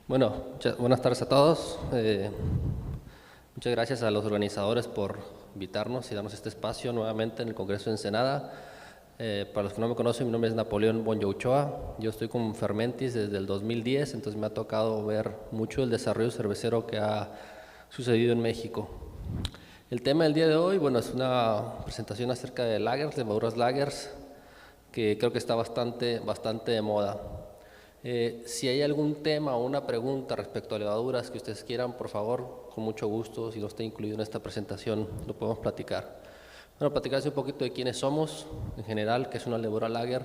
Bueno, buenas tardes a todos. Muchas gracias a los organizadores por invitarnos y darnos este espacio nuevamente en el Congreso de Ensenada. Para los que no me conocen, mi nombre es Napoleón Bonyo Ochoa. Yo estoy con Fermentis desde el 2010, entonces me ha tocado ver mucho el desarrollo cervecero que ha sucedido en México. El tema del día de hoy, bueno, es una presentación acerca de lagers, levaduras lagers, que creo que está bastante de moda. Si hay algún tema o una pregunta respecto a levaduras que ustedes quieran, por favor, con mucho gusto, si no está incluido en esta presentación, lo podemos platicar. Bueno, platicarles un poquito de quiénes somos, en general, qué es una levadura lager,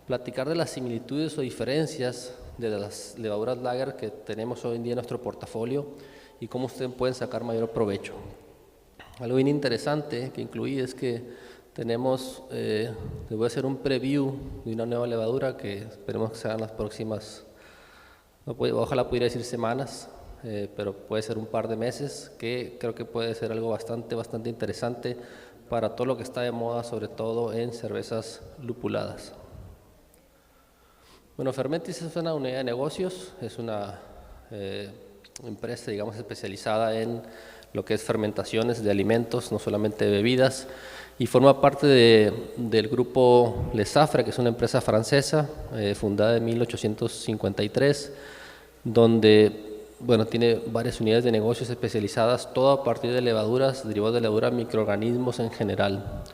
platicar de las similitudes o diferencias de las levaduras lager que tenemos hoy en día en nuestro portafolio y cómo ustedes pueden sacar mayor provecho. Algo bien interesante que incluí es que tenemos, les voy a hacer un preview de una nueva levadura que esperemos que sean las próximas, ojalá pudiera decir semanas, pero puede ser un par de meses, que creo que puede ser algo bastante interesante para todo lo que está de moda, sobre todo en cervezas lupuladas. Bueno, Fermentis es una unidad de negocios, es una empresa, digamos, especializada en lo que es fermentaciones de alimentos, no solamente de bebidas, y forma parte del grupo Lesaffre, que es una empresa francesa fundada en 1853, donde tiene varias unidades de negocios especializadas, todo a partir de levaduras, derivados de levadura, microorganismos en general.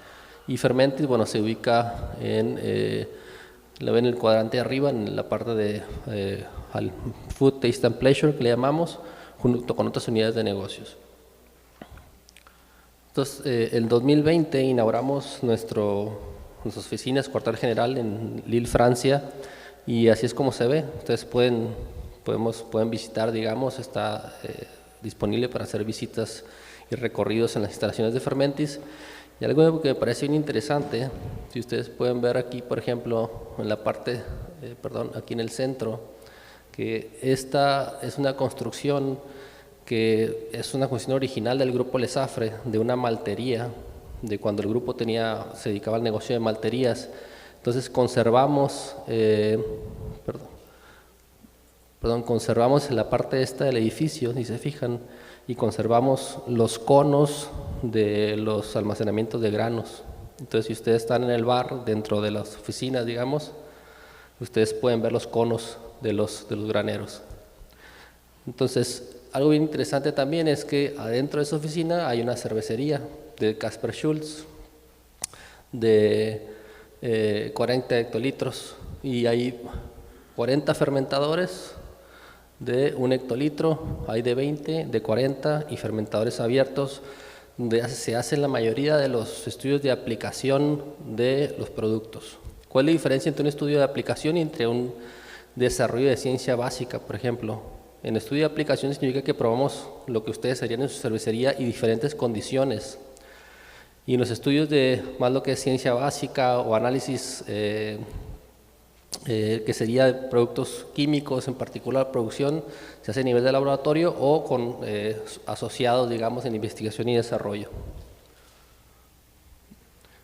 Y Fermentis, se ubica la ven en el cuadrante de arriba, en la parte de al Food, Taste and Pleasure, que le llamamos, junto con otras unidades de negocios. Entonces, el 2020 inauguramos nuestras oficinas, cuartel general en Lille, Francia, y así es como se ve. Ustedes pueden visitar, digamos, está disponible para hacer visitas y recorridos en las instalaciones de Fermentis. Y algo que me parece bien interesante, si ustedes pueden ver aquí, por ejemplo, en la parte, aquí en el centro, que esta es una construcción que es una construcción original del grupo Lesaffre, de una maltería, de cuando el grupo se dedicaba al negocio de malterías. Entonces conservamos, conservamos la parte esta del edificio, si se fijan, y conservamos los conos de los almacenamientos de granos. Entonces, si ustedes están en el bar, dentro de las oficinas, digamos, ustedes pueden ver los conos de los graneros. Entonces, algo bien interesante también es que adentro de esa oficina hay una cervecería de Kasper Schulz de 40 hectolitros y hay 40 fermentadores de 1 hectolitro, hay de 20, de 40 y fermentadores abiertos, donde se hacen la mayoría de los estudios de aplicación de los productos. ¿Cuál es la diferencia entre un estudio de aplicación y entre un desarrollo de ciencia básica, por ejemplo? En estudio de aplicación significa que probamos lo que ustedes harían en su cervecería y diferentes condiciones. Y en los estudios de más lo que es ciencia básica o análisis que sería de productos químicos, en particular producción, se hace a nivel de laboratorio o con asociados, digamos, en investigación y desarrollo.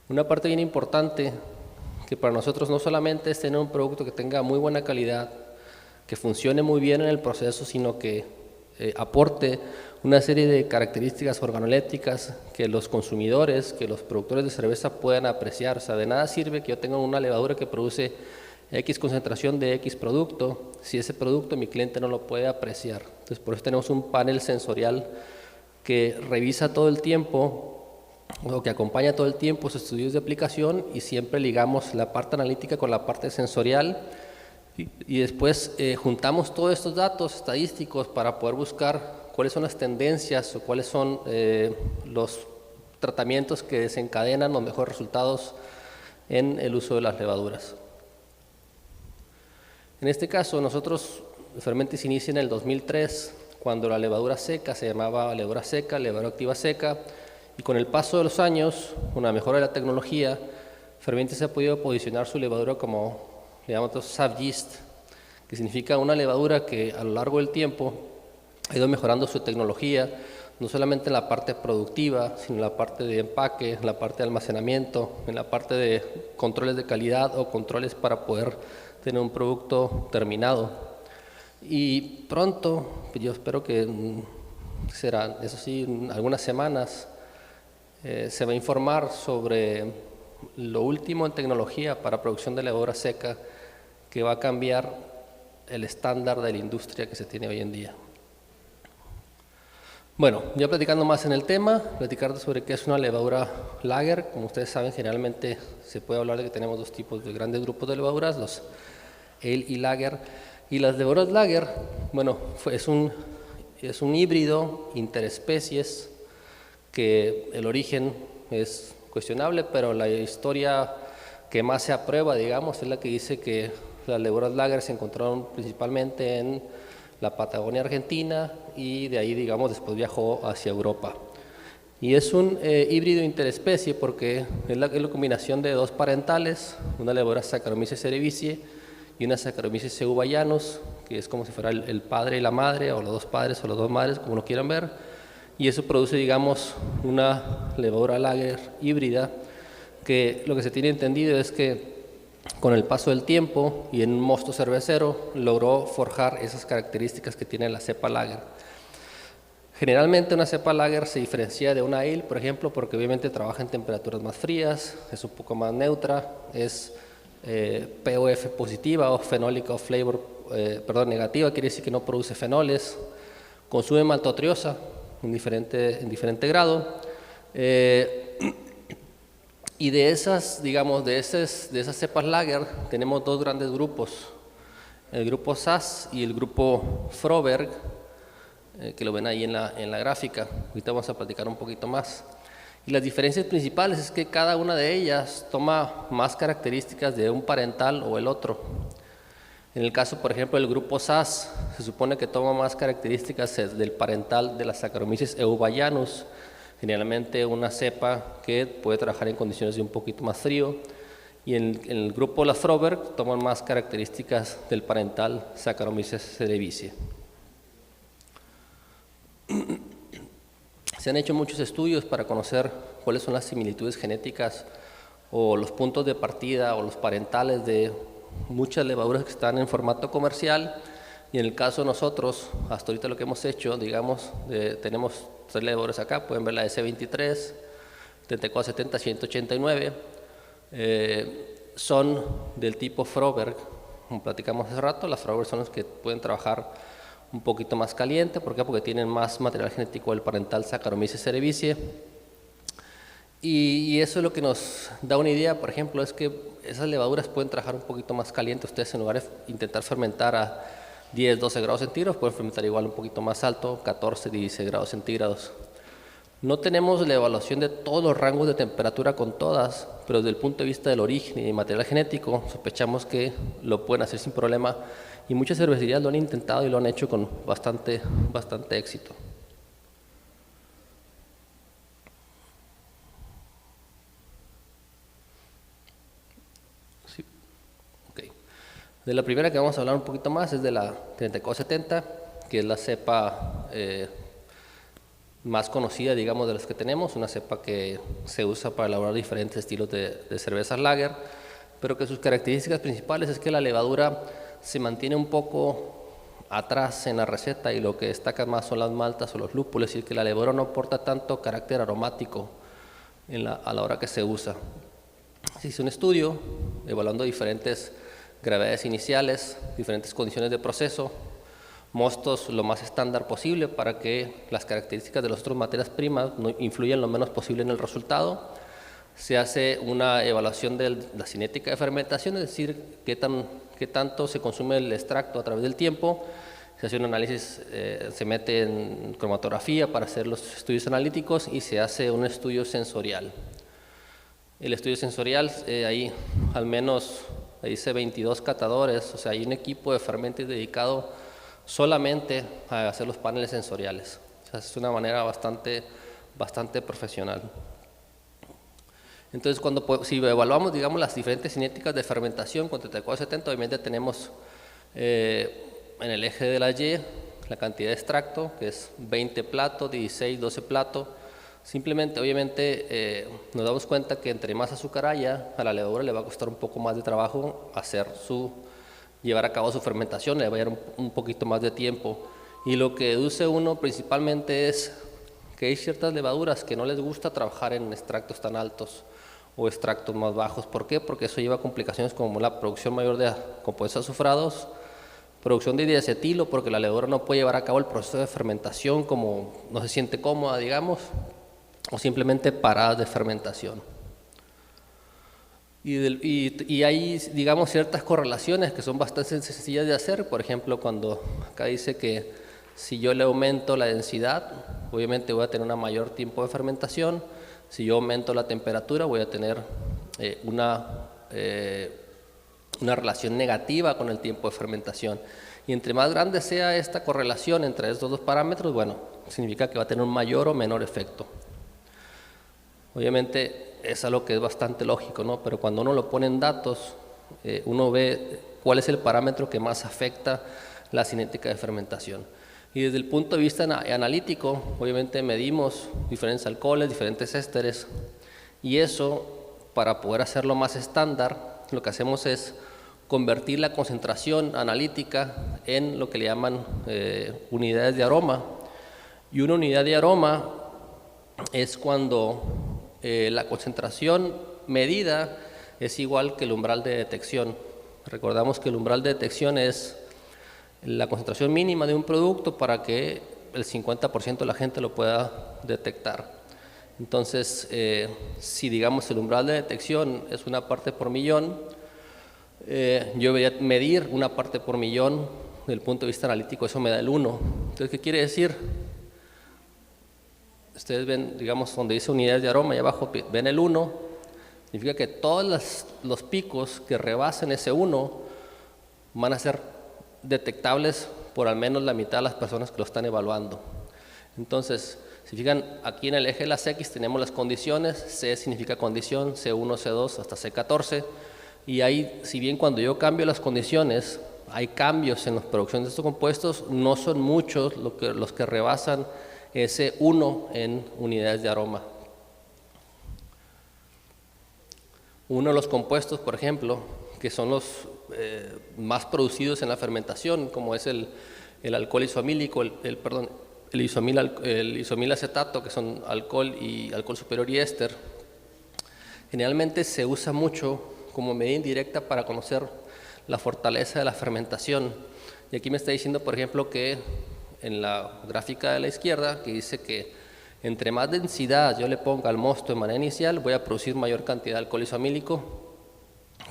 Una parte bien importante que para nosotros no solamente es tener un producto que tenga muy buena calidad, que funcione muy bien en el proceso, sino que aporte una serie de características organolépticas que los consumidores, que los productores de cerveza puedan apreciar. O sea, de nada sirve que yo tenga una levadura que produce X concentración de X producto, si ese producto mi cliente no lo puede apreciar. Entonces, por eso tenemos un panel sensorial que revisa todo el tiempo, o que acompaña todo el tiempo sus estudios de aplicación, y siempre ligamos la parte analítica con la parte sensorial, y después juntamos todos estos datos estadísticos para poder buscar cuáles son las tendencias o cuáles son los tratamientos que desencadenan los mejores resultados en el uso de las levaduras. En este caso, nosotros, Fermentis inicia en el 2003, cuando la levadura seca se llamaba levadura seca, levadura activa seca, y con el paso de los años, con la mejora de la tecnología, Fermentis ha podido posicionar su levadura como, le llamamos SAF yeast, que significa una levadura que a lo largo del tiempo ha ido mejorando su tecnología, no solamente en la parte productiva, sino en la parte de empaque, en la parte de almacenamiento, en la parte de controles de calidad o controles para poder tener un producto terminado. Y pronto, yo espero que será, eso sí, en algunas semanas, se va a informar sobre lo último en tecnología para producción de levadura seca que va a cambiar el estándar de la industria que se tiene hoy en día. Bueno, ya platicando más en el tema, platicar sobre qué es una levadura lager. Como ustedes saben, generalmente se puede hablar de que tenemos dos tipos de grandes grupos de levaduras, los ale y lager. Y las levaduras lager, bueno, es un híbrido interespecies que el origen es cuestionable, pero la historia que más se aprueba, digamos, es la que dice que las levaduras lager se encontraron principalmente en la Patagonia Argentina y de ahí, digamos, después viajó hacia Europa. Y es un híbrido interespecie porque es la combinación de dos parentales, una levadura Saccharomyces cerevisiae y una Saccharomyces eubayanus, que es como si fuera el padre y la madre, o los dos padres o las dos madres, como lo quieran ver, y eso produce, digamos, una levadura lager híbrida, que lo que se tiene entendido es que con el paso del tiempo y en un mosto cervecero logró forjar esas características que tiene la cepa lager. Generalmente una cepa lager se diferencia de una ale, por ejemplo, porque obviamente trabaja en temperaturas más frías, es un poco más neutra, es POF positiva o fenólica o flavor, negativa, quiere decir que no produce fenoles, consume maltotriose en diferente grado. Y de esas, digamos, de esas cepas lager tenemos dos grandes grupos, el grupo Saaz y el grupo Froberg, que lo ven ahí en la gráfica. Ahorita vamos a platicar un poquito más. Y las diferencias principales es que cada una de ellas toma más características de un parental o el otro. En el caso, por ejemplo, del grupo Saaz, se supone que toma más características del parental de la Saccharomyces eubayanus, generalmente una cepa que puede trabajar en condiciones de un poquito más frío, y en el grupo la Froberg toman más características del parental Saccharomyces cerevisiae. Se han hecho muchos estudios para conocer cuáles son las similitudes genéticas o los puntos de partida o los parentales de muchas levaduras que están en formato comercial, y en el caso de nosotros, hasta ahorita lo que hemos hecho, digamos, tenemos 3 levaduras acá, pueden ver la S23, 7470, 189, son del tipo Froberg, como platicamos hace rato. Las Froberg son las que pueden trabajar un poquito más caliente. ¿Por qué? Porque tienen más material genético del parental Saccharomyces cerevisiae. Y eso es lo que nos da una idea, por ejemplo, es que esas levaduras pueden trabajar un poquito más caliente. Ustedes, en lugar de intentar fermentar a 10, 12 grados centígrados, pueden fermentar igual un poquito más alto, 14, 16 grados centígrados. No tenemos la evaluación de todos los rangos de temperatura con todas, pero desde el punto de vista del origen y del material genético, sospechamos que lo pueden hacer sin problema, y muchas cervecerías lo han intentado y lo han hecho con bastante éxito. Sí. Okay. De la primera que vamos a hablar un poquito más es de la 3470, que es la cepa más conocida, digamos, de las que tenemos, una cepa que se usa para elaborar diferentes estilos de cervezas lager, pero que sus características principales es que la levadura se mantiene un poco atrás en la receta, y lo que destaca más son las maltas o los lúpulos, es decir, que la levadura no aporta tanto carácter aromático a la hora que se usa. Se hizo un estudio evaluando diferentes gravedades iniciales, diferentes condiciones de proceso, mostos lo más estándar posible para que las características de las otras materias primas no influyan lo menos posible en el resultado. Se hace una evaluación de la cinética de fermentación, es decir, qué tanto se consume el extracto a través del tiempo. Se hace un análisis, se mete en cromatografía para hacer los estudios analíticos, y se hace un estudio sensorial. El estudio sensorial, ahí al menos dice 22 catadores, o sea, hay un equipo de fermentes dedicado solamente a hacer los paneles sensoriales. O sea, es una manera bastante profesional. Entonces, si evaluamos, digamos, las diferentes cinéticas de fermentación con 3470, obviamente tenemos en el eje de la Y la cantidad de extracto, que es 20 platos, 16, 12 platos. Simplemente, obviamente, nos damos cuenta que entre más azúcar haya, a la levadura le va a costar un poco más de trabajo hacer su llevar a cabo su fermentación, le va a llevar un poquito más de tiempo. Y lo que deduce uno principalmente es que hay ciertas levaduras que no les gusta trabajar en extractos tan altos o extractos más bajos. ¿Por qué? Porque eso lleva a complicaciones como la producción mayor de compuestos azufrados, producción de diacetilo, porque la levadura no puede llevar a cabo el proceso de fermentación como no se siente cómoda, digamos, o simplemente paradas de fermentación. Y hay, digamos, ciertas correlaciones que son bastante sencillas de hacer. Por ejemplo, cuando acá dice que si yo le aumento la densidad, obviamente voy a tener un mayor tiempo de fermentación. Si yo aumento la temperatura, voy a tener una relación negativa con el tiempo de fermentación. Y entre más grande sea esta correlación entre estos dos parámetros, bueno, significa que va a tener un mayor o menor efecto. Obviamente es algo que es bastante lógico, ¿no? Pero cuando uno lo pone en datos, uno ve cuál es el parámetro que más afecta la cinética de fermentación. Y desde el punto de vista analítico, obviamente medimos diferentes alcoholes, diferentes ésteres, y eso, para poder hacerlo más estándar, lo que hacemos es convertir la concentración analítica en lo que le llaman unidades de aroma. Y una unidad de aroma es cuando la concentración medida es igual que el umbral de detección. Recordamos que el umbral de detección es la concentración mínima de un producto para que el 50% de la gente lo pueda detectar. Entonces, si digamos el umbral de detección es una parte por millón, yo voy a medir una parte por millón. Desde el punto de vista analítico, eso me da el 1. Entonces, ¿qué quiere decir? Ustedes ven, digamos, donde dice unidades de aroma, y abajo ven el 1, significa que todos los picos que rebasen ese 1 van a ser detectables por al menos la mitad de las personas que lo están evaluando. Entonces, si fijan, aquí en el eje de las X tenemos las condiciones. C significa condición, C1, C2 hasta C14, y ahí, si bien cuando yo cambio las condiciones hay cambios en la producción de estos compuestos, no son muchos los que rebasan ese 1 en unidades de aroma. Uno de los compuestos, por ejemplo, que son los más producidos en la fermentación, como es el alcohol isomílico, el isomil acetato, que son alcohol y alcohol superior y éster, generalmente se usa mucho como medida indirecta para conocer la fortaleza de la fermentación. Y aquí me está diciendo, por ejemplo, que en la gráfica de la izquierda, que dice que entre más densidad yo le ponga al mosto de manera inicial, voy a producir mayor cantidad de alcohol isomílico,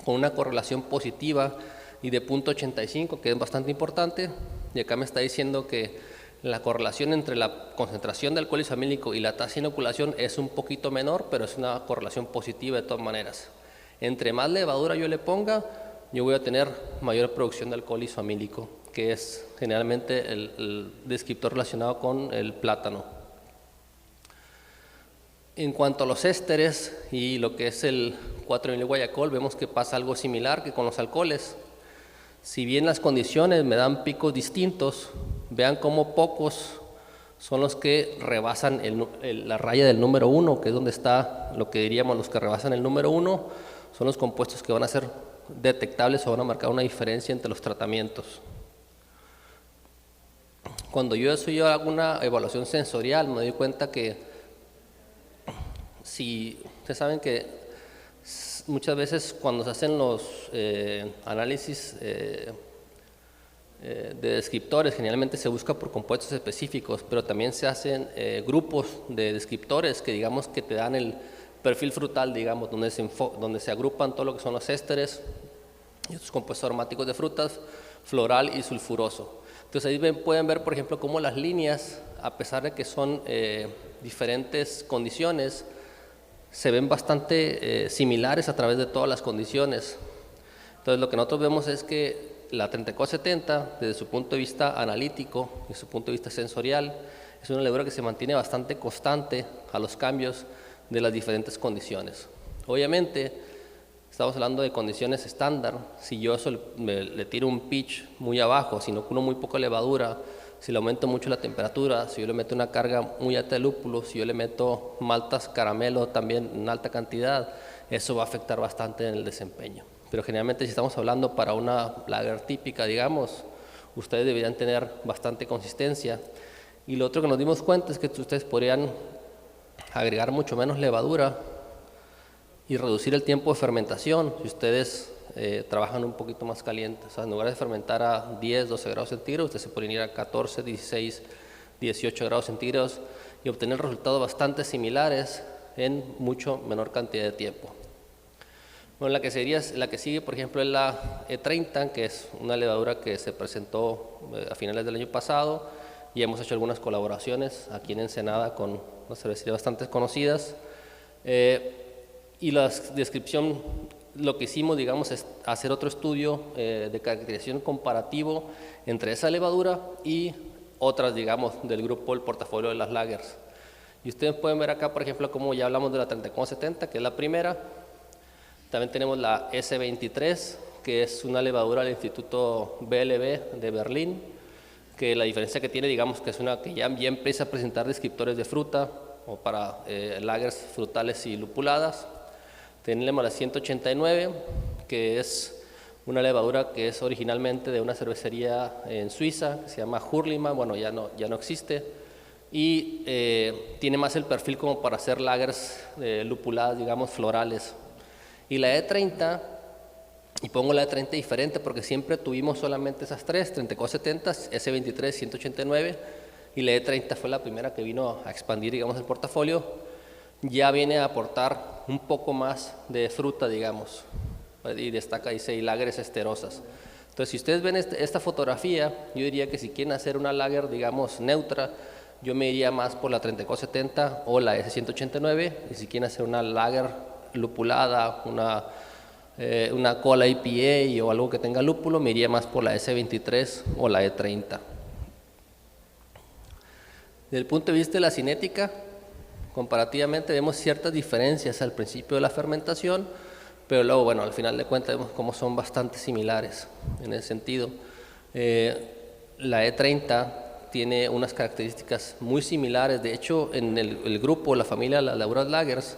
con una correlación positiva y de 0.85, que es bastante importante. Y acá me está diciendo que la correlación entre la concentración de alcohol isomílico y la tasa de inoculación es un poquito menor, pero es una correlación positiva de todas maneras. Entre más levadura yo le ponga, yo voy a tener mayor producción de alcohol isomílico, que es generalmente el descriptor relacionado con el plátano. En cuanto a los ésteres y lo que es el 4-guayacol, vemos que pasa algo similar que con los alcoholes. Si bien las condiciones me dan picos distintos, vean cómo pocos son los que rebasan la raya del número 1, que es donde está lo que diríamos los que rebasan el número 1, son los compuestos que van a ser detectables o van a marcar una diferencia entre los tratamientos. Cuando yo hago una evaluación sensorial, me doy cuenta que si ustedes saben que muchas veces cuando se hacen los análisis de descriptores, generalmente se busca por compuestos específicos, pero también se hacen grupos de descriptores que digamos que te dan el perfil frutal, digamos, donde se agrupan todo lo que son los ésteres y estos compuestos aromáticos de frutas, floral y sulfuroso. Entonces ahí pueden ver, por ejemplo, cómo las líneas, a pesar de que son diferentes condiciones, se ven bastante similares a través de todas las condiciones. Entonces lo que nosotros vemos es que la 3470, desde su punto de vista analítico y su punto de vista sensorial, es una levadura que se mantiene bastante constante a los cambios de las diferentes condiciones. Obviamente, estamos hablando de condiciones estándar. Si yo le tiro un pitch muy abajo, si inoculo muy poca levadura, si le aumento mucho la temperatura, si yo le meto una carga muy alta de lúpulo, si yo le meto maltas caramelo también en alta cantidad, eso va a afectar bastante en el desempeño. pero generalmente si estamos hablando para una lager típica, digamos, ustedes deberían tener bastante consistencia. Y lo otro que nos dimos cuenta es que ustedes podrían agregar mucho menos levadura y reducir el tiempo de fermentación si ustedes trabajan un poquito más caliente. O sea, en lugar de fermentar a 10, 12 grados centígrados, ustedes se pueden ir a 14, 16, 18 grados centígrados y obtener resultados bastante similares en mucho menor cantidad de tiempo. Bueno, la que sigue, por ejemplo, es la E30, que es una levadura que se presentó a finales del año pasado y hemos hecho algunas colaboraciones aquí en Ensenada con unas cervecerías bastante conocidas. Y la descripción, lo que hicimos, digamos, es hacer otro estudio de caracterización comparativo entre esa levadura y otras, digamos, del grupo, el portafolio de las lagers. Y ustedes pueden ver acá, por ejemplo, como ya hablamos de la 3470, que es la primera. También tenemos la S23, que es una levadura del Instituto BLB de Berlín, que la diferencia que tiene, digamos, que es una que ya empieza a presentar descriptores de fruta o para lagers frutales y lupuladas. Tenemos la 189, que es una levadura que es originalmente de una cervecería en Suiza, que se llama Hurlimann, bueno, ya no existe, y tiene más el perfil como para hacer lagers lupuladas, digamos, florales. Y la E30, y pongo la E30 diferente porque siempre tuvimos solamente esas tres, 3470, S23, 189, y la E30 fue la primera que vino a expandir, digamos, el portafolio. Ya viene a aportar un poco más de fruta, digamos, y destaca, dice, y lagers esterosas. Entonces, si ustedes ven esta fotografía, yo diría que si quieren hacer una lager, digamos, neutra, yo me iría más por la 3470 o la S189, y si quieren hacer una lager lupulada, una cola IPA o algo que tenga lúpulo, me iría más por la S23 o la E30. Desde el punto de vista de la cinética, comparativamente vemos ciertas diferencias al principio de la fermentación, pero luego, bueno, al final de cuentas vemos cómo son bastante similares en ese sentido. La E30 tiene unas características muy similares. De hecho, en el grupo, la familia de las levaduras lagers,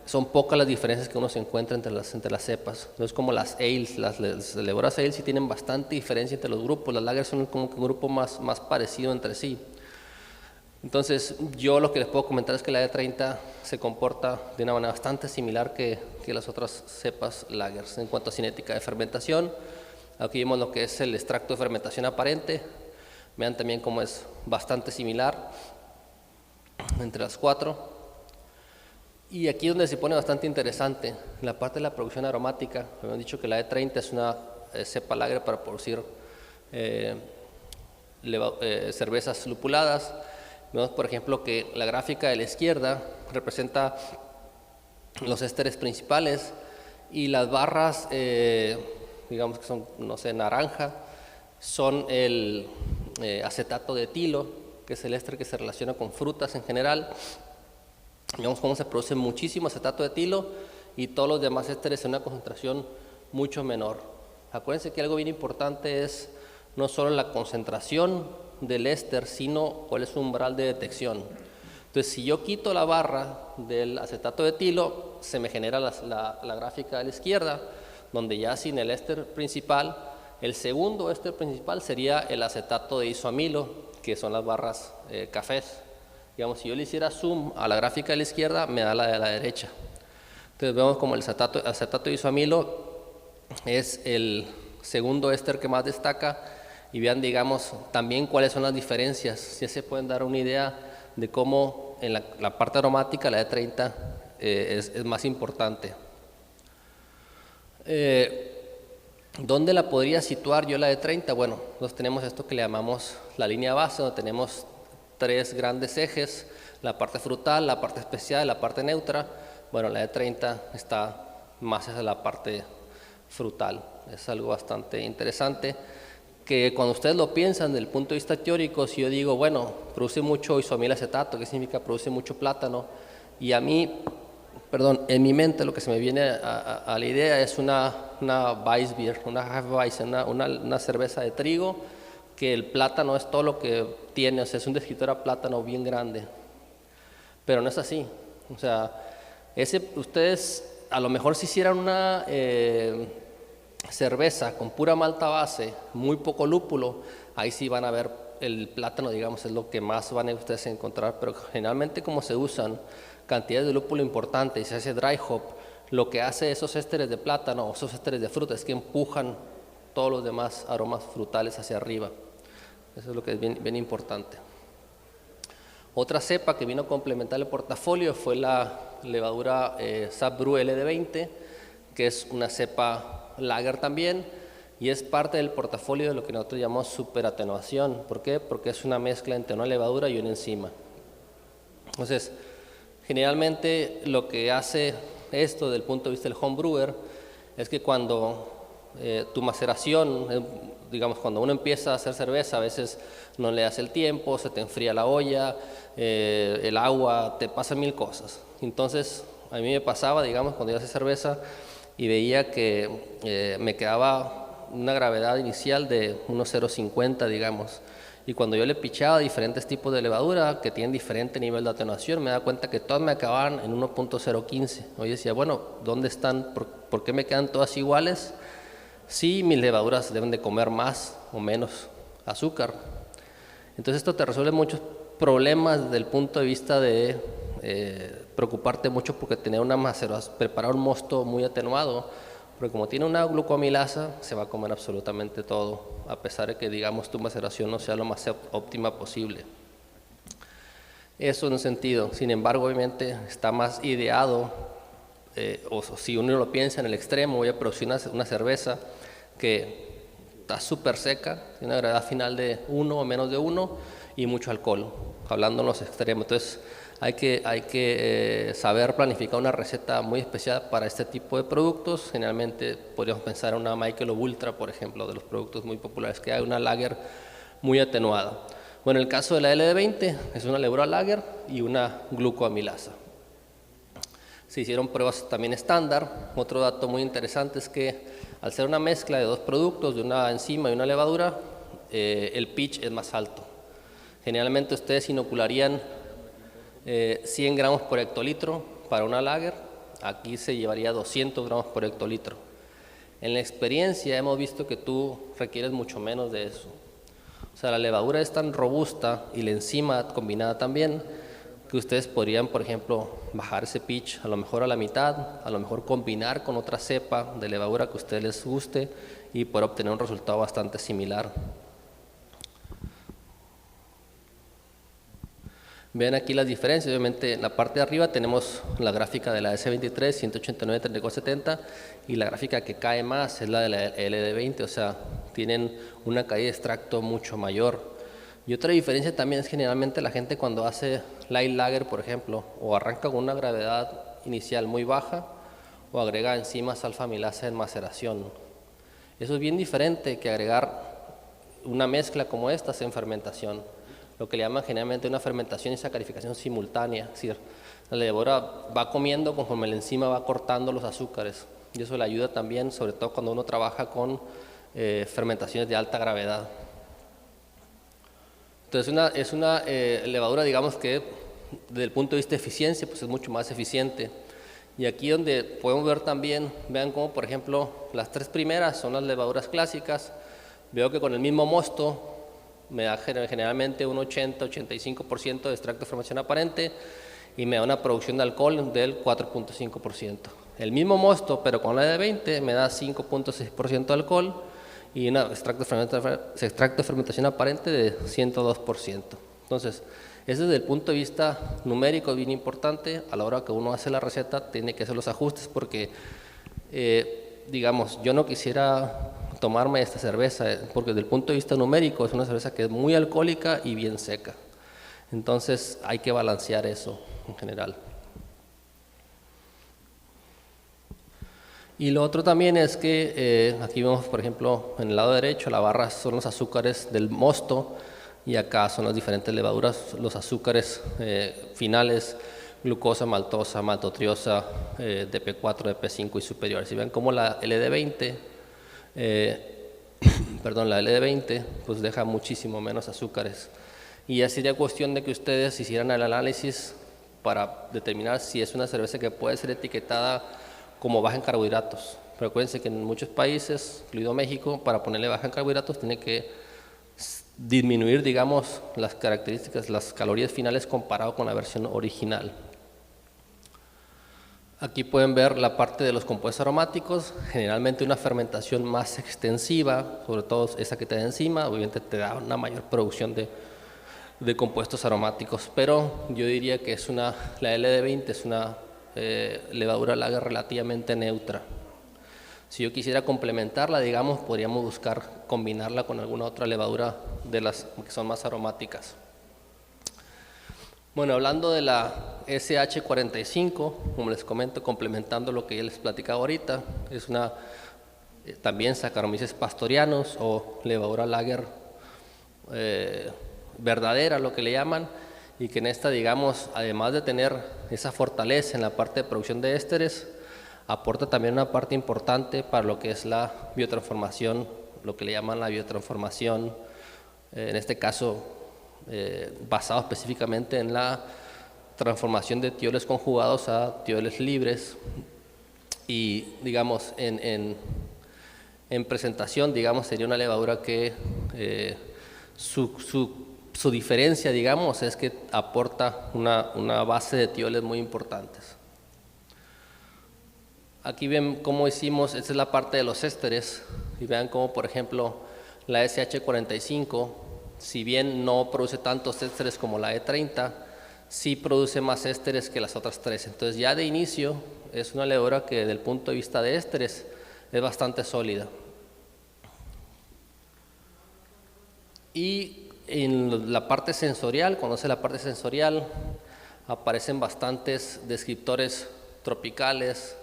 son pocas las diferencias que uno se encuentra entre las cepas. No es como las ales, las levaduras ales sí tienen bastante diferencia entre los grupos. Las lagers son como que un grupo más parecido entre sí. Entonces, yo lo que les puedo comentar es que la E30 se comporta de una manera bastante similar que las otras cepas lagers. En cuanto a cinética de fermentación, aquí vemos lo que es el extracto de fermentación aparente. Vean también cómo es bastante similar entre las cuatro. Y aquí es donde se pone bastante interesante, la parte de la producción aromática. Hemos dicho que la E30 es una cepa lager para producir cervezas lupuladas. Vemos, por ejemplo, que la gráfica de la izquierda representa los ésteres principales y las barras, digamos que son, no sé, naranja, son el acetato de etilo, que es el éster que se relaciona con frutas en general. Vemos cómo se produce muchísimo acetato de etilo y todos los demás ésteres en una concentración mucho menor. Acuérdense que algo bien importante es no solo la concentración del éster, sino cuál es su umbral de detección. Entonces, si yo quito la barra del acetato de etilo, se me genera la gráfica de la izquierda, donde ya sin el éster principal, el segundo éster principal sería el acetato de isoamilo, que son las barras cafés. Digamos, si yo le hiciera zoom a la gráfica de la izquierda, me da la de la derecha. Entonces vemos como el acetato de isoamilo es el segundo éster que más destaca, y vean, digamos, también cuáles son las diferencias. Ya se pueden dar una idea de cómo en la parte aromática la E30 es más importante. ¿Dónde la podría situar yo la E30? Bueno, nosotros tenemos esto que le llamamos la línea base, donde tenemos tres grandes ejes, la parte frutal, la parte especial y la parte neutra. Bueno, la E30 está más hacia la parte frutal. Es algo bastante interesante, que cuando ustedes lo piensan desde el punto de vista teórico, si yo digo, bueno, produce mucho isoamilacetato, ¿qué significa? Produce mucho plátano. Y a mí, en mi mente lo que se me viene a la idea es una Weissbier, una Hefeweizen, una cerveza de trigo, que el plátano es todo lo que tiene, o sea, es un descriptor a plátano bien grande. Pero no es así. O sea, ustedes a lo mejor si hicieran cerveza con pura malta base, muy poco lúpulo, ahí sí van a ver el plátano, digamos, es lo que más van a ustedes encontrar, pero generalmente como se usan cantidades de lúpulo importantes y se hace dry hop, lo que hace esos ésteres de plátano o esos ésteres de fruta es que empujan todos los demás aromas frutales hacia arriba. Eso es lo que es bien importante. Otra cepa que vino a complementar el portafolio fue la levadura Sapbrew LD20, que es una cepa lager también, y es parte del portafolio de lo que nosotros llamamos superatenuación. ¿Por qué? Porque es una mezcla entre una levadura y una enzima. Entonces, generalmente lo que hace esto desde el punto de vista del homebrewer es que cuando tu maceración, digamos, cuando uno empieza a hacer cerveza, a veces no le das el tiempo, se te enfría la olla, el agua, te pasan mil cosas. Entonces, a mí me pasaba, digamos, cuando yo hacía cerveza y veía que me quedaba una gravedad inicial de unos 0,50, digamos. Y cuando yo le pichaba diferentes tipos de levadura que tienen diferente nivel de atenuación, me daba cuenta que todas me acababan en 1.015. Yo decía, bueno, ¿dónde están? ¿Por qué me quedan todas iguales? Sí, mis levaduras deben de comer más o menos azúcar. Entonces esto te resuelve muchos problemas desde el punto de vista de preocuparte mucho porque tener una maceración, preparar un mosto muy atenuado, porque como tiene una glucoamilasa, se va a comer absolutamente todo, a pesar de que, digamos, tu maceración no sea lo más óptima posible. Eso en un sentido. Sin embargo, obviamente, está más ideado, o si uno lo piensa en el extremo, voy a producir una cerveza que está súper seca, tiene una gravedad final de 1 o menos de 1 y mucho alcohol, hablando en los extremos. Entonces, hay que saber planificar una receta muy especial para este tipo de productos. Generalmente podríamos pensar en una Michelob Ultra, por ejemplo, de los productos muy populares que hay, una lager muy atenuada. Bueno, en el caso de la LD20 es una levadura lager y una glucoamilasa. Se hicieron pruebas también estándar. Otro dato muy interesante es que al ser una mezcla de dos productos, de una enzima y una levadura, el pitch es más alto. Generalmente ustedes inocularían 100 gramos por hectolitro para una lager, aquí se llevaría 200 gramos por hectolitro. En la experiencia hemos visto que tú requieres mucho menos de eso. O sea, la levadura es tan robusta y la enzima combinada también, que ustedes podrían, por ejemplo, bajar ese pitch a lo mejor a la mitad, a lo mejor combinar con otra cepa de levadura que a ustedes les guste y poder obtener un resultado bastante similar. Vean aquí las diferencias. Obviamente en la parte de arriba tenemos la gráfica de la S23, 189, 3470, y la gráfica que cae más es la de la LD20, o sea, tienen una caída de extracto mucho mayor. Y otra diferencia también es generalmente la gente cuando hace light lager, por ejemplo, o arranca con una gravedad inicial muy baja o agrega enzimas alfa-amilasa en maceración. Eso es bien diferente que agregar una mezcla como esta en fermentación, lo que le llaman generalmente una fermentación y sacarificación simultánea, es decir, la levadura va comiendo conforme la enzima va cortando los azúcares, y eso le ayuda también, sobre todo cuando uno trabaja con fermentaciones de alta gravedad. Entonces es una levadura, digamos que desde el punto de vista de eficiencia, pues es mucho más eficiente. Y aquí donde podemos ver también, vean cómo por ejemplo las tres primeras son las levaduras clásicas. Veo que con el mismo mosto me da generalmente un 80-85% de extracto de fermentación aparente y me da una producción de alcohol del 4.5%. El mismo mosto, pero con la de 20, me da 5.6% de alcohol y un extracto de fermentación aparente de 102%. Entonces, ese desde el punto de vista numérico es bien importante. A la hora que uno hace la receta tiene que hacer los ajustes porque, digamos, yo no quisiera tomarme esta cerveza porque desde el punto de vista numérico es una cerveza que es muy alcohólica y bien seca. Entonces hay que balancear eso en general. Y lo otro también es que aquí vemos, por ejemplo, en el lado derecho, la barra son los azúcares del mosto y acá son las diferentes levaduras, los azúcares finales, glucosa, maltosa, maltotriosa, DP4, DP5 y superiores. Si ven cómo la LD20, la LD20 pues deja muchísimo menos azúcares. Y ya sería cuestión de que ustedes hicieran el análisis para determinar si es una cerveza que puede ser etiquetada como baja en carbohidratos, Pero acuérdense que en muchos países, incluido México, para ponerle baja en carbohidratos tiene que disminuir, digamos, las características, las calorías finales comparado con la versión original. Aquí pueden ver la parte de los compuestos aromáticos, generalmente una fermentación más extensiva, sobre todo esa que te da enzima, obviamente te da una mayor producción de compuestos aromáticos, pero yo diría que la LD20 es una levadura lager relativamente neutra. Si yo quisiera complementarla, digamos, podríamos buscar combinarla con alguna otra levadura de las que son más aromáticas. Bueno, hablando de la SH45, como les comento, complementando lo que ya les platicaba ahorita, es una también Saccharomyces pastorianus o levadura lager verdadera, lo que le llaman, y que en esta, digamos, además de tener esa fortaleza en la parte de producción de ésteres, aporta también una parte importante para lo que es la biotransformación, lo que le llaman la biotransformación, en este caso basado específicamente en la transformación de tioles conjugados a tioles libres. Y digamos, en presentación, digamos, sería una levadura que su diferencia, digamos, es que aporta una base de tioles muy importantes. Aquí ven cómo hicimos, esta es la parte de los ésteres, y vean cómo, por ejemplo, la SH45, si bien no produce tantos ésteres como la E30, sí produce más ésteres que las otras tres. Entonces ya de inicio es una levadura que desde el punto de vista de ésteres es bastante sólida. Y en la parte sensorial, cuando hace la parte sensorial, aparecen bastantes descriptores tropicales,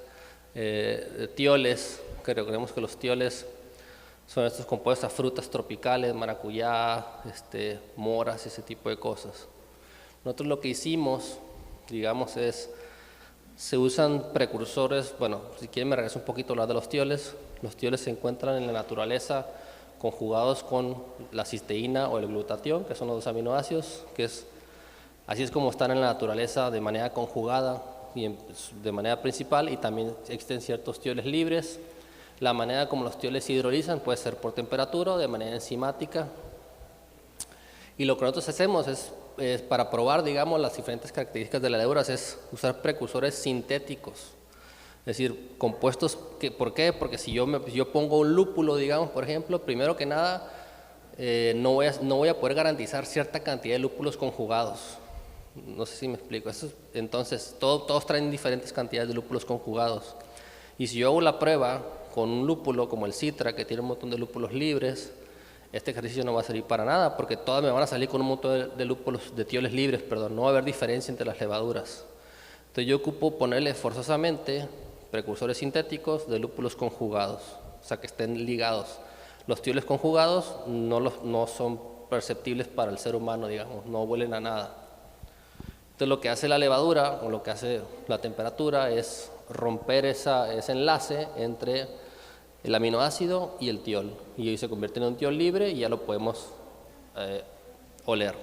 tioles, que recordemos que los tioles son estos compuestos a frutas tropicales, maracuyá, moras, ese tipo de cosas. Nosotros lo que hicimos, digamos, se usan precursores, bueno, si quieren me regreso un poquito a hablar de los tioles. Los tioles se encuentran en la naturaleza conjugados con la cisteína o el glutatión, que son los dos aminoácidos, así es como están en la naturaleza de manera conjugada y de manera principal, y también existen ciertos tioles libres. La manera como los tioles se hidrolizan puede ser por temperatura o de manera enzimática. Y lo que nosotros hacemos es para probar, digamos, las diferentes características de las levaduras, es usar precursores sintéticos. Es decir, compuestos, ¿por qué? Porque si yo pongo un lúpulo, digamos, por ejemplo, primero que nada, no voy a poder garantizar cierta cantidad de lúpulos conjugados. No sé si me explico. Entonces, todos traen diferentes cantidades de lúpulos conjugados. Y si yo hago la prueba con un lúpulo como el Citra, que tiene un montón de lúpulos libres, este ejercicio no va a servir para nada, porque todas me van a salir con un montón de lúpulos, de tioles libres, perdón. No va a haber diferencia entre las levaduras. Entonces yo ocupo ponerle forzosamente precursores sintéticos de lúpulos conjugados, o sea, que estén ligados. Los tioles conjugados no son perceptibles para el ser humano, digamos, no huelen a nada. Entonces lo que hace la levadura, o lo que hace la temperatura, es romper ese enlace entre el aminoácido y el tiol, y ahí se convierte en un tiol libre y ya lo podemos oler.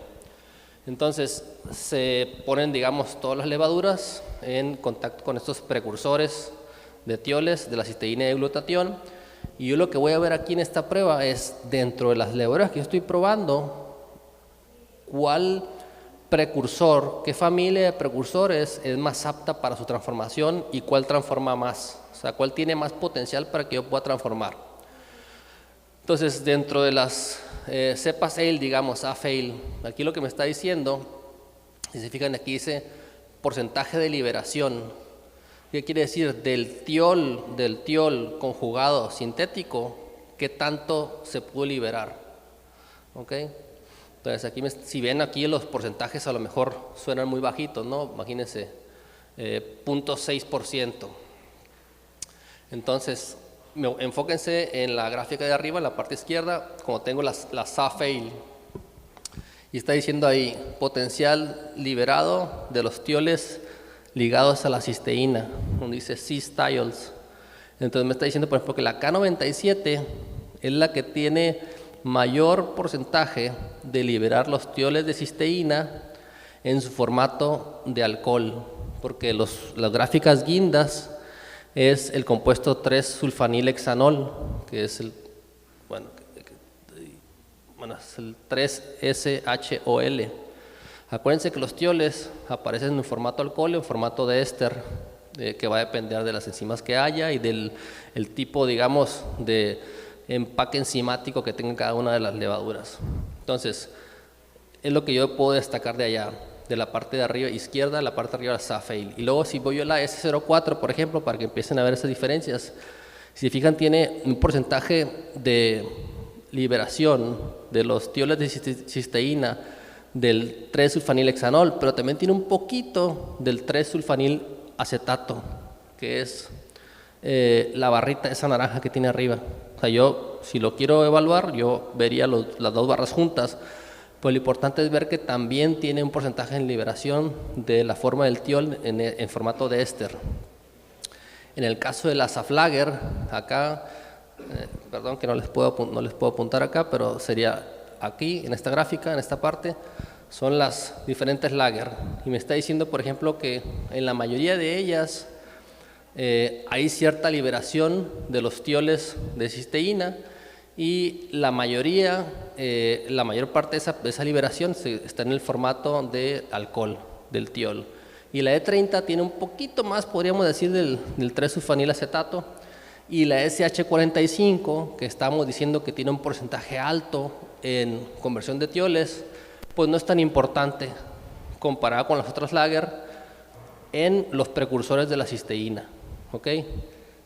Entonces se ponen, digamos, todas las levaduras en contacto con estos precursores de tioles, de la cisteína y de glutatión, y yo lo que voy a ver aquí en esta prueba es, dentro de las levaduras que yo estoy probando, cuál precursor, qué familia de precursores es más apta para su transformación y cuál transforma más, o sea, cuál tiene más potencial para que yo pueda transformar. Entonces, dentro de las cepas ale, digamos, AFALE, aquí lo que me está diciendo, si se fijan aquí dice porcentaje de liberación. ¿Qué quiere decir? Del tiol conjugado sintético, ¿qué tanto se pudo liberar? ¿Ok? Entonces, aquí si ven aquí los porcentajes a lo mejor suenan muy bajitos, ¿no? Imagínense, 0.6%. Entonces, enfóquense en la gráfica de arriba, en la parte izquierda, como tengo la SAFALE. Y está diciendo ahí, potencial liberado de los tioles ligados a la cisteína, donde dice cis-tiols. Entonces me está diciendo, por ejemplo, que la K97 es la que tiene mayor porcentaje de liberar los tioles de cisteína en su formato de alcohol, porque las gráficas guindas es el compuesto 3-sulfanilhexanol, que es el, bueno, es el 3-SHOL. Acuérdense que los tioles aparecen en formato alcohol o en formato de éster, que va a depender de las enzimas que haya y del el tipo, digamos, de empaque enzimático que tenga cada una de las levaduras. Entonces, es lo que yo puedo destacar de allá, de la parte de arriba izquierda, la parte de arriba del SAFEIL. Y luego si voy yo a la S04, por ejemplo, para que empiecen a ver esas diferencias, si se fijan tiene un porcentaje de liberación de los tioles de cisteína del 3-sulfanilhexanol, pero también tiene un poquito del 3-sulfanilacetato, que es la barrita esa naranja que tiene arriba. O sea, yo si lo quiero evaluar, yo vería las dos barras juntas, pues lo importante es ver que también tiene un porcentaje en liberación de la forma del tiol en formato de éster. En el caso de la Saflager, acá, perdón que no les puedo apuntar acá, pero sería aquí, en esta gráfica, en esta parte, son las diferentes lager. Y me está diciendo, por ejemplo, que en la mayoría de ellas hay cierta liberación de los tioles de cisteína, y la mayor parte de esa liberación está en el formato de alcohol, del tiol. Y la E30 tiene un poquito más, podríamos decir, del 3-sulfanilacetato, y la SH45, que estamos diciendo que tiene un porcentaje alto en conversión de tioles, pues no es tan importante comparada con las otras lager en los precursores de la cisteína. ¿Ok?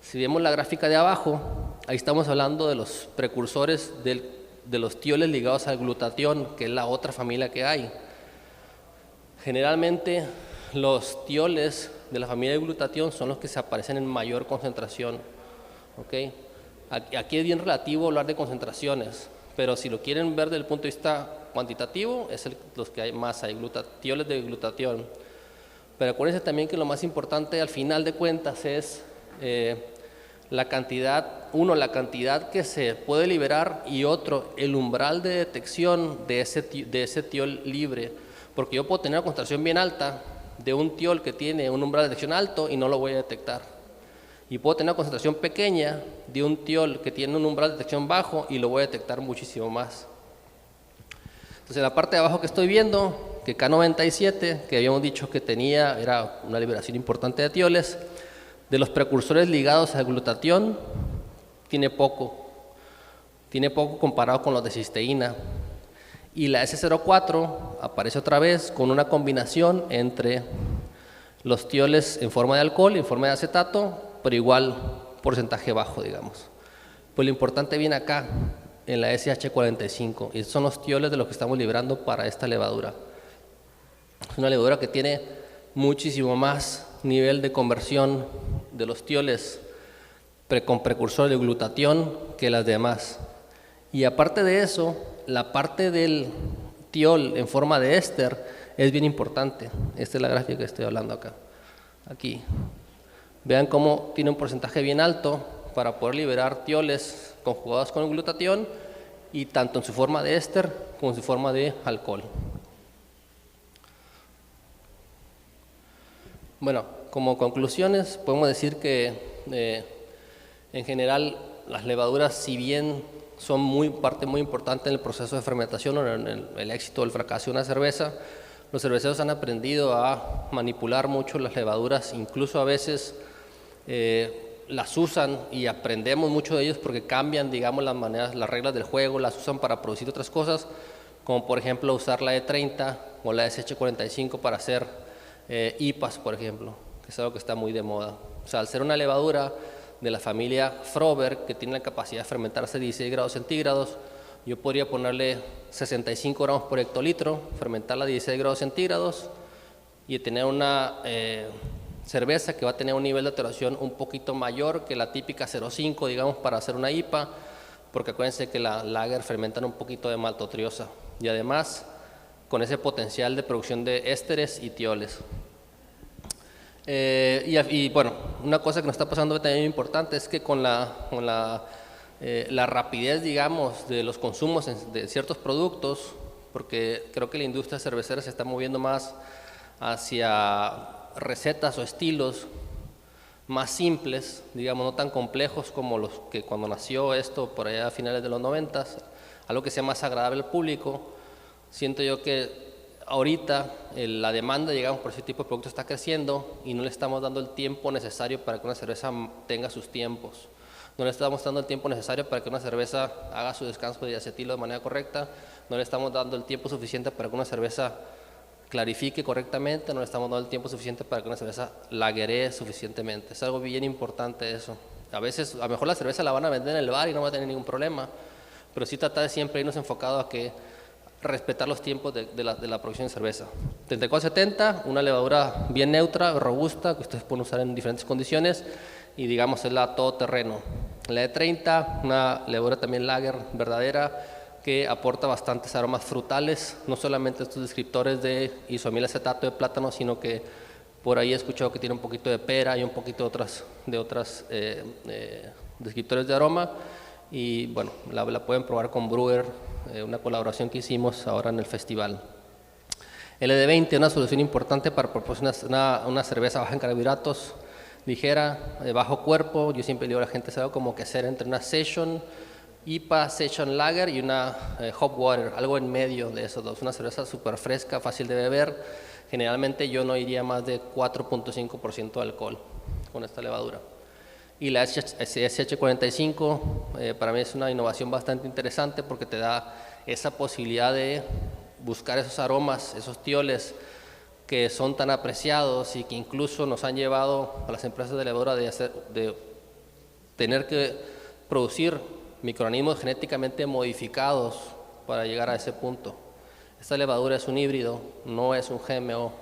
Si vemos la gráfica de abajo, ahí estamos hablando de los precursores de los tioles ligados al glutatión, que es la otra familia que hay. Generalmente los tioles de la familia de glutatión son los que se aparecen en mayor concentración. ¿Ok? Aquí es bien relativo hablar de concentraciones, pero si lo quieren ver desde el punto de vista cuantitativo, es los que hay más, hay tioles de glutatión. Pero acuérdense también que lo más importante al final de cuentas es la cantidad que se puede liberar, y otro, el umbral de detección de ese tiol libre, porque yo puedo tener una concentración bien alta de un tiol que tiene un umbral de detección alto y no lo voy a detectar, y puedo tener una concentración pequeña de un tiol que tiene un umbral de detección bajo y lo voy a detectar muchísimo más. Entonces en la parte de abajo que estoy viendo, que K97, que habíamos dicho que era una liberación importante de tioles, de los precursores ligados al glutatión, tiene poco comparado con los de cisteína. Y la S04 aparece otra vez con una combinación entre los tioles en forma de alcohol y en forma de acetato, pero igual porcentaje bajo, digamos. Pues lo importante viene acá, en la SH45, y son los tioles de los que estamos liberando para esta levadura. Es una levadura que tiene muchísimo más nivel de conversión de los tioles con precursor de glutatión que las demás. Y aparte de eso, la parte del tiol en forma de éster es bien importante. Esta es la gráfica que estoy hablando acá. Aquí. Vean cómo tiene un porcentaje bien alto para poder liberar tioles conjugados con el glutatión, y tanto en su forma de éster como en su forma de alcohol. Bueno, como conclusiones podemos decir que en general las levaduras, si bien son parte muy importante en el proceso de fermentación o en el éxito o el fracaso de una cerveza, los cerveceros han aprendido a manipular mucho las levaduras, incluso a veces las usan y aprendemos mucho de ellos porque cambian, digamos, las reglas del juego, las usan para producir otras cosas, como por ejemplo usar la E30 o la SH45 para hacer IPAs, por ejemplo, que es algo que está muy de moda. O sea, al ser una levadura de la familia Frober, que tiene la capacidad de fermentarse a 16 grados centígrados, yo podría ponerle 65 gramos por hectolitro, fermentarla a 16 grados centígrados y tener una cerveza que va a tener un nivel de alteración un poquito mayor que la típica 0,5, digamos, para hacer una IPA, porque acuérdense que la lager fermentan un poquito de maltotriosa, y además con ese potencial de producción de ésteres y tioles. Y bueno, una cosa que nos está pasando también importante es que con la rapidez, digamos, de los consumos de ciertos productos, porque creo que la industria cervecera se está moviendo más hacia recetas o estilos más simples, digamos, no tan complejos como los que cuando nació esto por allá a finales de los 90, algo que sea más agradable al público. Siento yo que ahorita la demanda, digamos, por ese tipo de productos está creciendo y no le estamos dando el tiempo necesario para que una cerveza tenga sus tiempos. No le estamos dando el tiempo necesario para que una cerveza haga su descanso de diacetilo de manera correcta. No le estamos dando el tiempo suficiente para que una cerveza clarifique correctamente. No le estamos dando el tiempo suficiente para que una cerveza lageree suficientemente. Es algo bien importante eso. A veces, a lo mejor la cerveza la van a vender en el bar y no va a tener ningún problema, pero sí tratar de siempre irnos enfocado a que respetar los tiempos de la producción de cerveza. 3470, una levadura bien neutra, robusta, que ustedes pueden usar en diferentes condiciones, y digamos es la todoterreno. La de 30, una levadura también lager verdadera, que aporta bastantes aromas frutales, no solamente estos descriptores de isoamilacetato de plátano, sino que por ahí he escuchado que tiene un poquito de pera y un poquito de otras descriptores de aroma. Y bueno, la pueden probar con Brewer, una colaboración que hicimos ahora en el festival. LD20, una solución importante para proporcionar una cerveza baja en carbohidratos, ligera, de bajo cuerpo. Yo siempre digo a la gente, sabe como que hacer entre una Session IPA, Session Lager y una Hop Water, algo en medio de esos dos. Una cerveza súper fresca, fácil de beber. Generalmente yo no iría más de 4.5% de alcohol con esta levadura. Y la SH45 para mí es una innovación bastante interesante porque te da esa posibilidad de buscar esos aromas, esos tioles que son tan apreciados y que incluso nos han llevado a las empresas de levadura de tener que producir microorganismos genéticamente modificados para llegar a ese punto. Esta levadura es un híbrido, no es un GMO.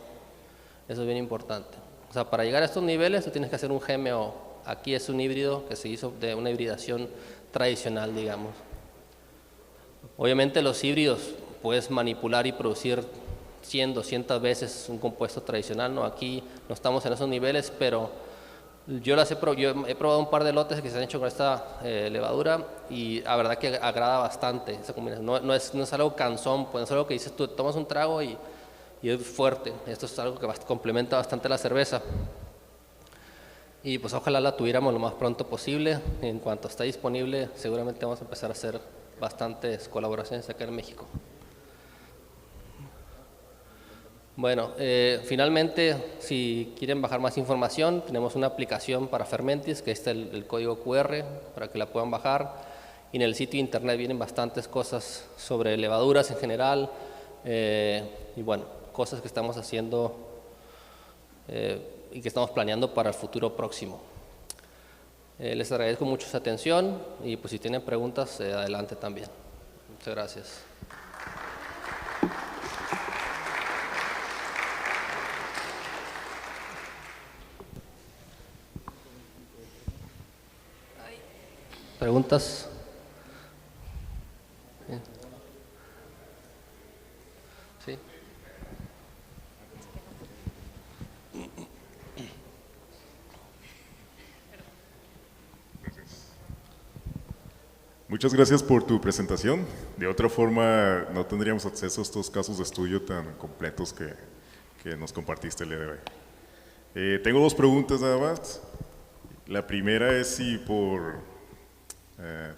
Eso es bien importante. O sea, para llegar a estos niveles tú tienes que hacer un GMO. Aquí es un híbrido que se hizo de una hibridación tradicional, digamos. Obviamente los híbridos puedes manipular y producir 100, 200 veces un compuesto tradicional, ¿no? Aquí no estamos en esos niveles, pero yo he probado un par de lotes que se han hecho con esta levadura y la verdad que agrada bastante esa combinación. No es algo cansón, pues es algo que dices tú, tomas un trago y es fuerte. Esto es algo que complementa bastante la cerveza. Y pues ojalá la tuviéramos lo más pronto posible. En cuanto esté disponible, seguramente vamos a empezar a hacer bastantes colaboraciones acá en México. Bueno, finalmente, si quieren bajar más información, tenemos una aplicación para Fermentis, que está el código QR para que la puedan bajar. Y en el sitio de internet vienen bastantes cosas sobre levaduras en general y bueno, cosas que estamos haciendo y que estamos planeando para el futuro próximo. Les agradezco mucho su atención y pues si tienen preguntas, adelante también. Muchas gracias. ¿Preguntas? ¿Sí? Muchas gracias por tu presentación. De otra forma, no tendríamos acceso a estos casos de estudio tan completos que nos compartiste el día de hoy. Tengo dos preguntas nada más. La primera es si por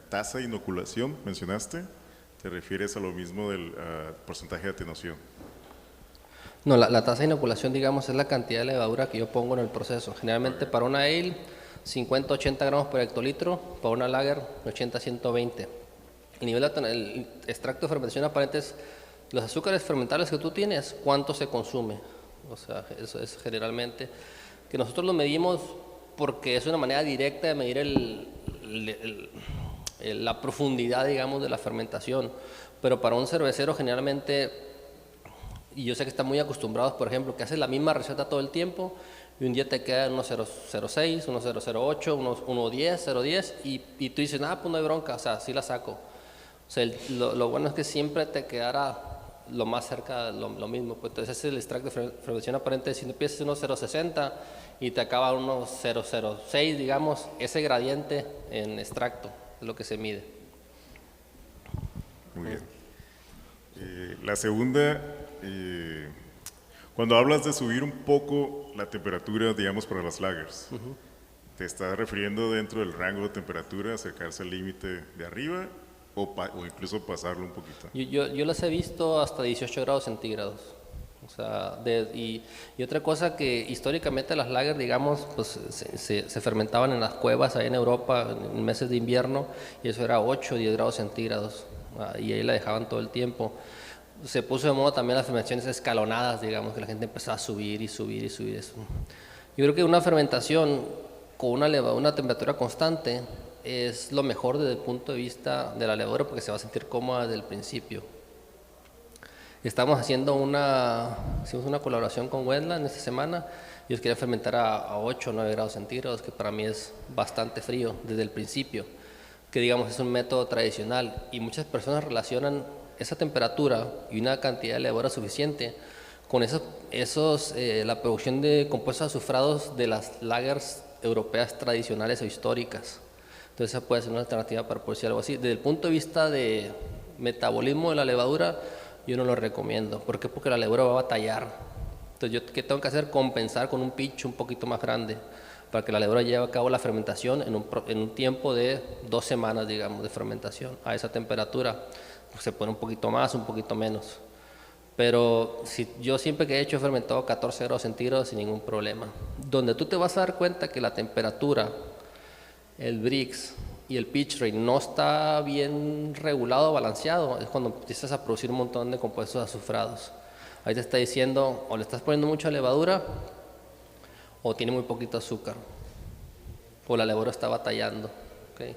tasa de inoculación mencionaste, ¿te refieres a lo mismo del porcentaje de atenuación? No, la tasa de inoculación, digamos, es la cantidad de levadura que yo pongo en el proceso. Generalmente para una ale, 50-80 gramos por hectolitro, para una lager, 80-120. El extracto de fermentación aparente es los azúcares fermentables que tú tienes, cuánto se consume. O sea, eso es generalmente que nosotros lo medimos porque es una manera directa de medir la profundidad, digamos, de la fermentación. Pero para un cervecero generalmente, y yo sé que están muy acostumbrados, por ejemplo, que haces la misma receta todo el tiempo y un día te quedan unos 0.06, unos 0.08, unos 1.10, 0.10 y tú dices, pues no hay bronca, o sea, sí la saco. O sea, lo bueno es que siempre te quedará lo más cerca de lo mismo. Pues entonces ese es el extracto de fermentación aparente. Si empiezas unos 0.60 y te acaba unos 0.06, digamos, ese gradiente en extracto es lo que se mide. Muy bien. La segunda, cuando hablas de subir un poco la temperatura, digamos, para las lagers, ¿Te estás refiriendo dentro del rango de temperatura, acercarse al límite de arriba o incluso pasarlo un poquito? Yo las he visto hasta 18 grados centígrados. O sea, y otra cosa que históricamente las lager, digamos, pues se fermentaban en las cuevas ahí en Europa en meses de invierno y eso era 8 o 10 grados centígrados y ahí la dejaban todo el tiempo. Se puso de moda también las fermentaciones escalonadas, digamos, que la gente empezaba a subir y subir y subir eso. Yo creo que una fermentación con una temperatura constante es lo mejor desde el punto de vista de la levadura porque se va a sentir cómoda desde el principio. Estamos hicimos una colaboración con Wendland esta semana. Ellos querían fermentar a 8 o 9 grados centígrados, que para mí es bastante frío desde el principio, que digamos es un método tradicional y muchas personas relacionan esa temperatura y una cantidad de levadura suficiente con la producción de compuestos azufrados de las lagers europeas tradicionales o históricas. Entonces esa puede ser una alternativa para producir algo así. Desde el punto de vista de metabolismo de la levadura, yo no lo recomiendo. ¿Por qué? Porque la levadura va a batallar. Entonces, ¿qué tengo que hacer? Compensar con un pitch un poquito más grande para que la levadura lleve a cabo la fermentación en un tiempo de 2 semanas, digamos, de fermentación a esa temperatura. Pues se pone un poquito más, un poquito menos. Pero yo siempre que he hecho he fermentado 14 grados centígrados sin ningún problema. Donde tú te vas a dar cuenta que la temperatura, el Brix y el pitch rate no está bien regulado o balanceado es cuando empiezas a producir un montón de compuestos azufrados. Ahí te está diciendo o le estás poniendo mucha levadura o tiene muy poquito azúcar o la levadura está batallando. ¿Okay?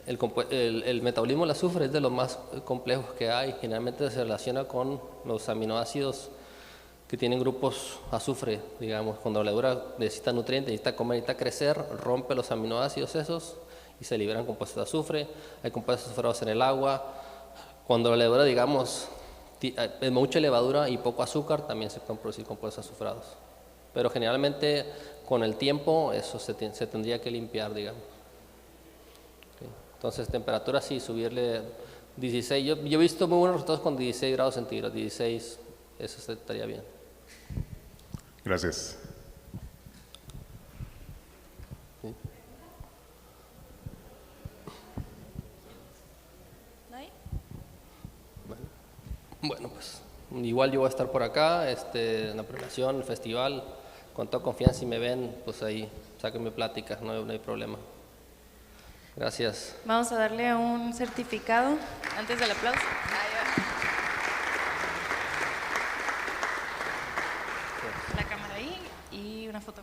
El metabolismo del azufre es de los más complejos que hay. Generalmente se relaciona con los aminoácidos que tienen grupos azufre, digamos. Cuando la levadura necesita nutrientes, necesita comer, necesita crecer, rompe los aminoácidos esos y se liberan compuestos de azufre. Hay compuestos azufrados en el agua. Cuando la levadura, digamos, es mucha levadura y poco azúcar, también se pueden producir compuestos azufrados. Pero generalmente con el tiempo eso se tendría que limpiar, digamos. Entonces, temperatura sí, subirle 16. Yo he visto muy buenos resultados con 16 grados centígrados, 16, eso estaría bien. Gracias. ¿Sí? ¿No hay? Bueno, pues igual yo voy a estar por acá, en la premiación, el festival, con toda confianza, si me ven, pues ahí, sáquenme pláticas, no hay problema. Gracias. Vamos a darle un certificado antes del aplauso. La cámara ahí y una foto.